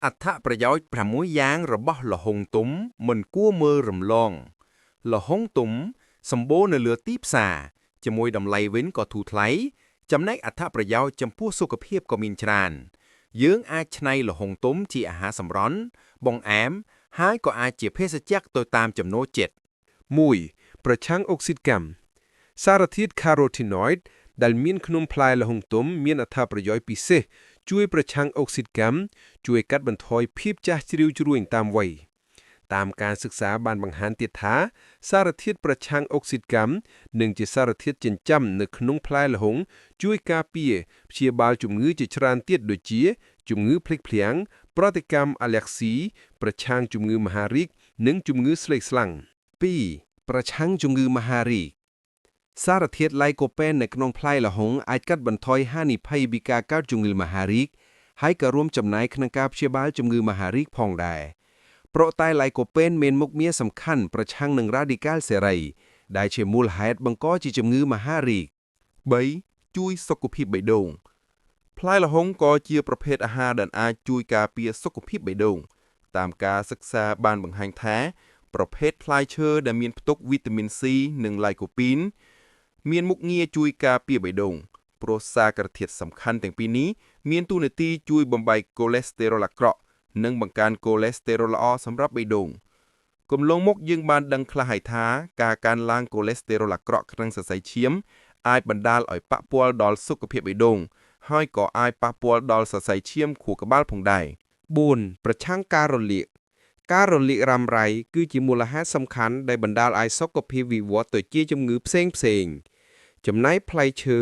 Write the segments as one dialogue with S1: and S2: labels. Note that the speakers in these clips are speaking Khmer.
S1: អត្ថប្រយោជន៍6យ៉ាងរបស់ល្ហុងទុំមិនគួរមើលរំលងល្ហុងទុំសម្បូរនៅលើទីផ្សារជាមួយតម្លៃវិញក៏ធូរថ្លៃចំណែកអត្ថប្រយោជន៍ចំពោះសុខភាពក៏មានច្រើនយើងអាចច្នៃល្ហុងទុំជាអាហារសម្រន់បង្អែមហើយក៏អាចជាភេសជ្ជៈទៅតាមចំណូលចិត្ត
S2: 1. ប្រឆាំងអុកស៊ីតកម្មសារធាតុ carotenoid ដែលមានក្នុងផ្លែល្ហុងទុំមានអត្ថប្រយោជន៍ពិសេសជួយប្រឆាំងអុកស៊ីតកម្មជួយកាត់បន្ថយភាពចាស់ជ្រាវជ្រួញតាមវ័យតាមការសិក្សាបានបង្ហាញទៀតថាសារធាតុប្រឆាំងអុកស៊ីតកម្មនិងជាសារធាតុចិញ្ចឹមនៅក្នុងផ្លែល្ហុងជួយការពារព្យាបាលជំងឺជាច្រើនទៀតដូចជាជំងឺភ្លេចភ្លាំងប្រតិកម្មអាឡែហ្ស៊ីប្រឆាំងជំងឺមហារីកនិងជំងឺស្លេកស្លាំង 2. ប្រឆាំងជំងឺមហារីកសារធាតុឡៃកូប៉ែននៅក្នុងផ្លែល្ហុងអាចកាត់បន្ថយហានិភ័យពីការកើតជំងឺមហារីកហើយក៏រួមចំណែកក្នុងការព្យាបាលជំងឺមហារីកផងដែរប្រតែឡៃកូប៉ែនមានមុខងារសំខាន់ប្រឆាំងនឹងរ៉ាឌីកាល់សេរីដែលជាមូលហេតុបង្កជាជំងឺមហារីក
S3: 3. ជួយសុខភាពបេះដូងផ្លែល្ហុងក៏ជាប្រភេទអាហារដែលអាចជួយការពារសុខភាពបេះដូងតាមការសិក្សាបានបង្ហាញថាប្រភេទផ្លែឈើដែលមានផ្ទុកវីតាមីន C និងឡៃកូពីនមានមុខងារជួយការពារបេះដូងព្រោះសារធាតុសំខាន់ទាំងពីរនេះមានតួនាទីជួយបំបែកកូឡេស្តេរ៉ុលអាក្រក់និងបង្កើនកូឡេស្តេរ៉ុលល្អសម្រាប់បេះដូងគំឡុងមកយើងបានដឹងខ្លះហើយថាការកើនឡើងកូឡេស្តេរ៉ុលអាក្រក់ក្នុងសរសៃឈាមអាចបណ្ដាលឲ្យប៉ះពាល់ដល់សុខភាពបេះដូងហើយក៏អាចប៉ះពាល់ដល់សរសៃឈាមខួរក្បាលផងដែរ
S2: 4. ប្រឆាំងការរលាកការរលាករ៉ាំរ៉ៃគឺជាមូលហេតុសំខាន់ដែលបណ្ដាលឲ្យសុខភាពវិវត្តទៅជាជំងឺផ្សេងៗចំណែកផ្លែឈើ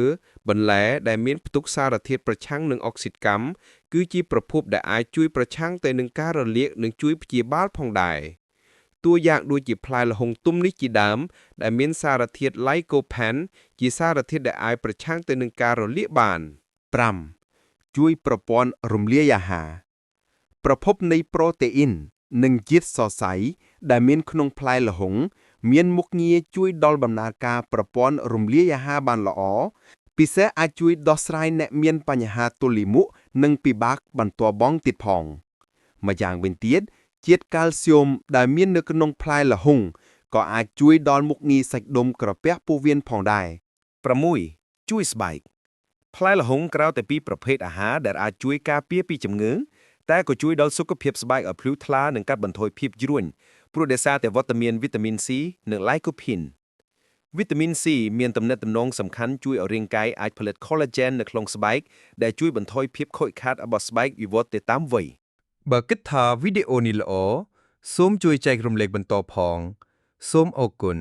S2: បន្លែដែលមានផ្ទុកសារធាតុប្រឆាំងនឹងអុកស៊ីតកម្មគឺជាប្រភពដែលអាចជួយប្រឆាំងទៅនឹងការរលាកនិងជួយព្យាបាលផងដែរតួយ៉ាងដូចជាផ្លែល្ហុងទុំនេះជាដើមដែលមានសារធាតុ lycopene ជាសារធាតុដែលអាចប្រឆាំងទៅនឹងការរលាកបាន 5. ជួយប្រព័ន្ធរំលាយអាហារប្រភពនៃប្រូតេអ៊ីននិងជាតិសរសៃដែលមានក្នុងផ្លែល្ហុងមានមុខងារជួយដល់ដំណើរការប្រព័ន្ធរំលាយអាហារបានល្អពិសេសអាចជួយដោះស្រាយអ្នកមានបញ្ហាទល់លាមកនិងពិបាកបន្តបង់ទៀតផងម្យ៉ាងវិញទៀតជាតិកាល់ស្យូមដែលមាននៅក្នុងផ្លែល្ហុងក៏អាចជួយដល់មុខងារសាច់ដុំក្រពះពោះវៀនផងដែរ 6. ជួយស្បែកផ្លែល្ហុងក្រៅតែពីប្រភេទអាហារដែលអាចជួយការពារពីជំងឺតែក៏ជួយដល់សុខភាពស្បែកឲ្យភ្លឺថ្លានិងកាត់បន្ថយភាពជ្រួញព្រោះដោយសារតែវត្តមានវីតាមីន C និង lycopene វីតាមីន C មានទំនាក់ទំនងសំខាន់ជួយឲ្យរាងកាយអាចផលិត collagen នៅក្នុងស្បែកដែលជួយបន្ថយភាពខូចខាតរបស់ស្បែកវិវត្តទៅតាមវ័យបើគិតថាវីដេអូនេះល្អសូមជួយចែករំលែកបន្តផងសូមអរគុណ